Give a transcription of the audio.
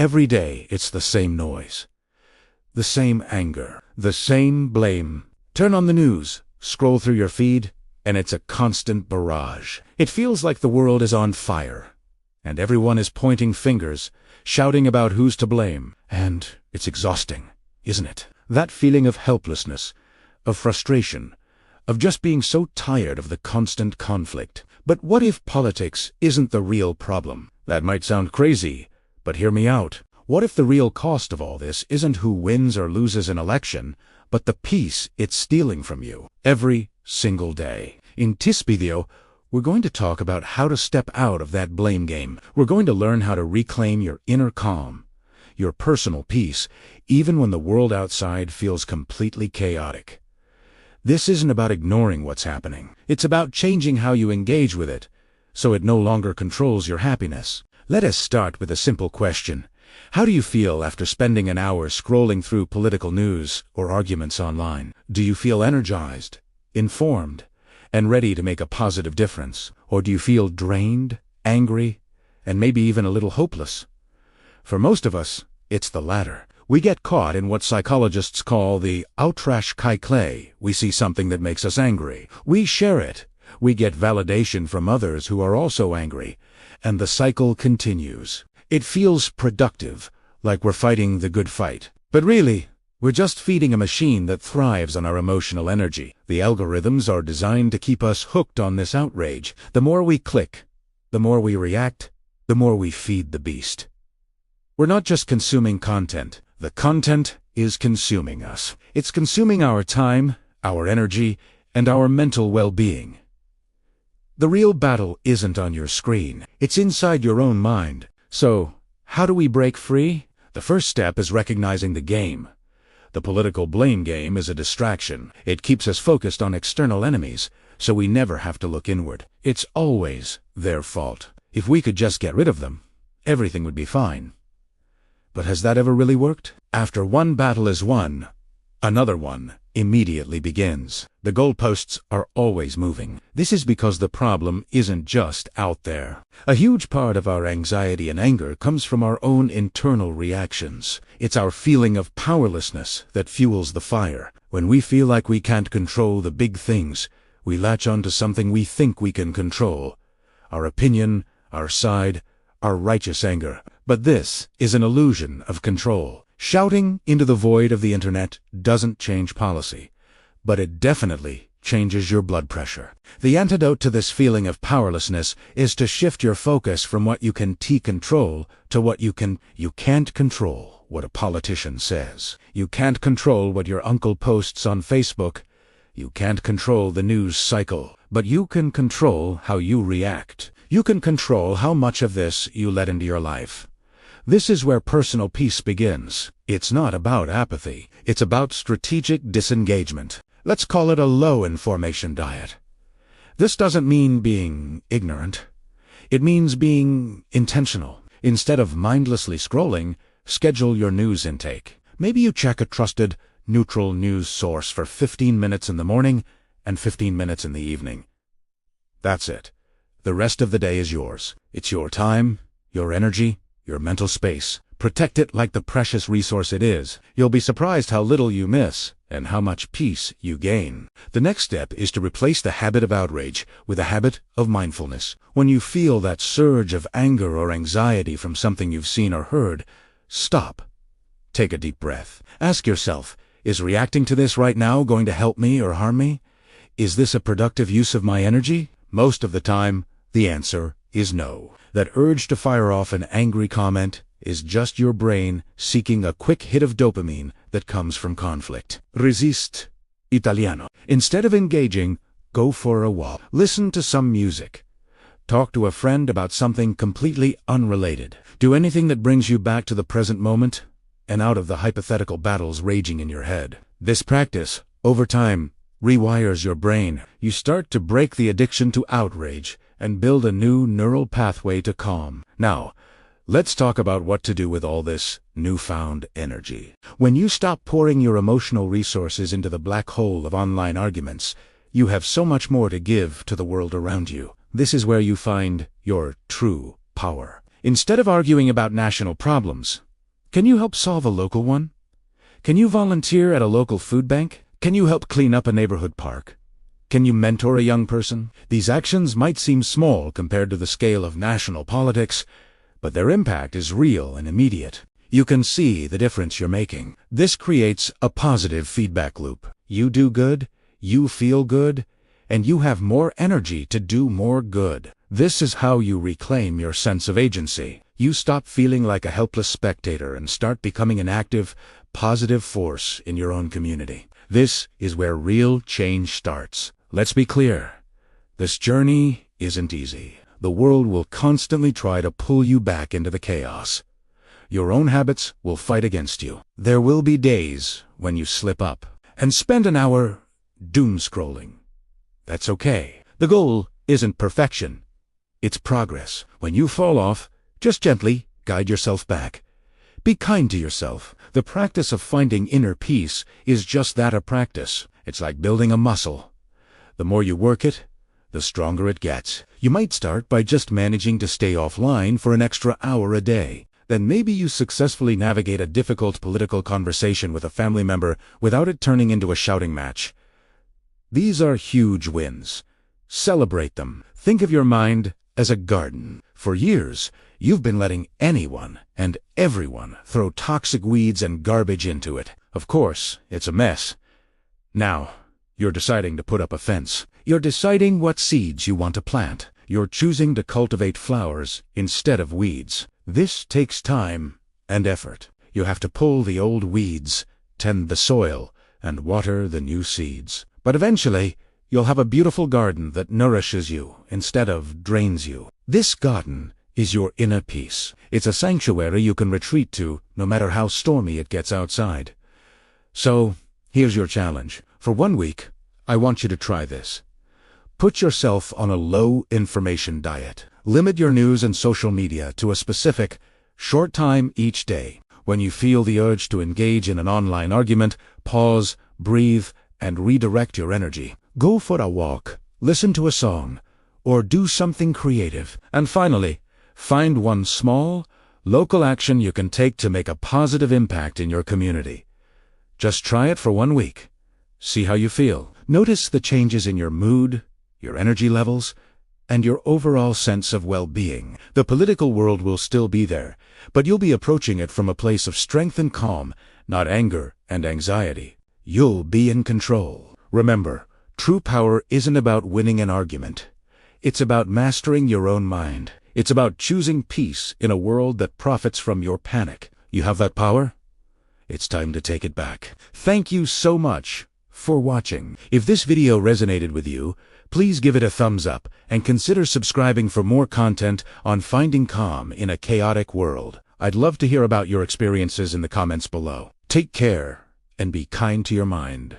Every day, it's the same noise, the same anger, the same blame. Turn on the news, scroll through your feed, and it's a constant barrage. It feels like the world is on fire, and everyone is pointing fingers, shouting about who's to blame. And it's exhausting, isn't it? That feeling of helplessness, of frustration, of just being so tired of the constant conflict. But what if politics isn't the real problem? That might sound crazy, but hear me out. What if the real cost of all this isn't who wins or loses an election, but the peace it's stealing from you every single day? In this video, we're going to talk about how to step out of that blame game. We're going to learn how to reclaim your inner calm, your personal peace, even when the world outside feels completely chaotic. This isn't about ignoring what's happening. It's about changing how you engage with it, so it no longer controls your happiness. Let us start with a simple question. How do you feel after spending an hour scrolling through political news or arguments online? Do you feel energized, informed, and ready to make a positive difference? Or do you feel drained, angry, and maybe even a little hopeless? For most of us, it's the latter. We get caught in what psychologists call the outrage cycle. We see something that makes us angry. We share it. We get validation from others who are also angry, and the cycle continues. It feels productive, like we're fighting the good fight. But really, we're just feeding a machine that thrives on our emotional energy. The algorithms are designed to keep us hooked on this outrage. The more we click, the more we react, the more we feed the beast. We're not just consuming content. The content is consuming us. It's consuming our time, our energy, and our mental well-being. The real battle isn't on your screen. It's inside your own mind. So, how do we break free? The first step is recognizing the game. The political blame game is a distraction. It keeps us focused on external enemies, so we never have to look inward. It's always their fault. If we could just get rid of them, everything would be fine. But has that ever really worked? After one battle is won, another one immediately begins. The goalposts are always moving. This is because the problem isn't just out there. A huge part of our anxiety and anger comes from our own internal reactions. It's our feeling of powerlessness that fuels the fire. When we feel like we can't control the big things, we latch onto something we think we can control. Our opinion, our side, our righteous anger. But this is an illusion of control. Shouting into the void of the internet doesn't change policy, but it definitely changes your blood pressure. The antidote to this feeling of powerlessness is to shift your focus from what you can control to what you can't control. What a politician says. You can't control what your uncle posts on Facebook. You can't control the news cycle, but you can control how you react. You can control how much of this you let into your life. This is where personal peace begins. It's not about apathy. It's about strategic disengagement. Let's call it a low-information diet. This doesn't mean being ignorant. It means being intentional. Instead of mindlessly scrolling, schedule your news intake. Maybe you check a trusted, neutral news source for 15 minutes in the morning and 15 minutes in the evening. That's it. The rest of the day is yours. It's your time, your energy, your mental space. Protect it like the precious resource it is. You'll be surprised how little you miss and how much peace you gain. The next step is to replace the habit of outrage with a habit of mindfulness. When you feel that surge of anger or anxiety from something you've seen or heard, stop. Take a deep breath. Ask yourself, is reacting to this right now going to help me or harm me? Is this a productive use of my energy? Most of the time, the answer is no. That urge to fire off an angry comment is just your brain seeking a quick hit of dopamine that comes from conflict. Resist. Italiano. Instead of engaging, go for a walk. Listen to some music. Talk to a friend about something completely unrelated. Do anything that brings you back to the present moment and out of the hypothetical battles raging in your head. This practice, over time, rewires your brain. You start to break the addiction to outrage and build a new neural pathway to calm. Now, let's talk about what to do with all this newfound energy. When you stop pouring your emotional resources into the black hole of online arguments, you have so much more to give to the world around you. This is where you find your true power. Instead of arguing about national problems, Can you help solve a local one? Can you volunteer at a local food bank? Can you help clean up a neighborhood park? Can you mentor a young person? These actions might seem small compared to the scale of national politics, but their impact is real and immediate. You can see the difference you're making. This creates a positive feedback loop. You do good, you feel good, and you have more energy to do more good. This is how you reclaim your sense of agency. You stop feeling like a helpless spectator and start becoming an active, positive force in your own community. This is where real change starts. Let's be clear. This journey isn't easy. The world will constantly try to pull you back into the chaos. Your own habits will fight against you. There will be days when you slip up and spend an hour doom scrolling. That's okay. The goal isn't perfection. It's progress. When you fall off, just gently guide yourself back. Be kind to yourself. The practice of finding inner peace is just that, a practice. It's like building a muscle. The more you work it, the stronger it gets. You might start by just managing to stay offline for an extra hour a day. Then maybe you successfully navigate a difficult political conversation with a family member without it turning into a shouting match. These are huge wins. Celebrate them. Think of your mind as a garden. For years, you've been letting anyone and everyone throw toxic weeds and garbage into it. Of course, it's a mess. Now, you're deciding to put up a fence. You're deciding what seeds you want to plant. You're choosing to cultivate flowers instead of weeds. This takes time and effort. You have to pull the old weeds, tend the soil, and water the new seeds. But eventually, you'll have a beautiful garden that nourishes you instead of drains you. This garden is your inner peace. It's a sanctuary you can retreat to no matter how stormy it gets outside. So, here's your challenge. For 1 week, I want you to try this. Put yourself on a low-information diet. Limit your news and social media to a specific, short time each day. When you feel the urge to engage in an online argument, pause, breathe, and redirect your energy. Go for a walk, listen to a song, or do something creative. And finally, find one small, local action you can take to make a positive impact in your community. Just try it for 1 week. See how you feel. Notice the changes in your mood, your energy levels, and your overall sense of well-being. The political world will still be there, but you'll be approaching it from a place of strength and calm, not anger and anxiety. You'll be in control. Remember, true power isn't about winning an argument. It's about mastering your own mind. It's about choosing peace in a world that profits from your panic. You have that power? It's time to take it back. Thank you so much for watching. If this video resonated with you, please give it a thumbs up and consider subscribing for more content on finding calm in a chaotic world. I'd love to hear about your experiences in the comments below. Take care and be kind to your mind.